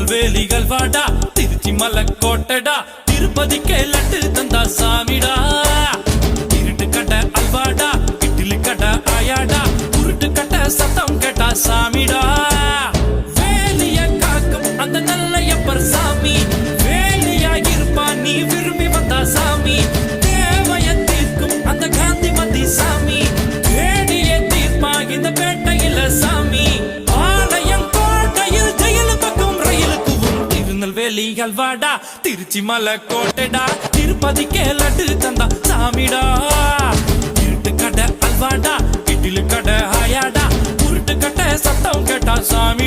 திருநெல்வேலிகள் வாடா திருச்சி மலக்கோட்டடா திருப்பதிக்கே லட்டு தந்தா சாமிடா இருட்டு கட்ட அல்வாடா இட்லி கட்ட ஆயாடா உருட்டு கட்ட சத்தம் கேட்டா சாமிடா வேலிய காக்கும் அந்த நல்லையப்பர் சாமி வேலியா இருப்பா நீ விரும்பி வந்தா சாமி தேவைய தீர்க்கும் அந்த காந்தி மதி சாமி வேடிய தீர்ப்பா இந்த பேட்டையில சாமி திருநெல்வேலிகள் வாடா திருச்சி மலக்கோட்டடா திருப்பதிக்கே லட்டு தந்தா சாமிடா இருட்டு கடை அல்வாடா இட்லி கடை ஆயாடா உருட்டு கட்ட சத்தம் கேட்டா சாமி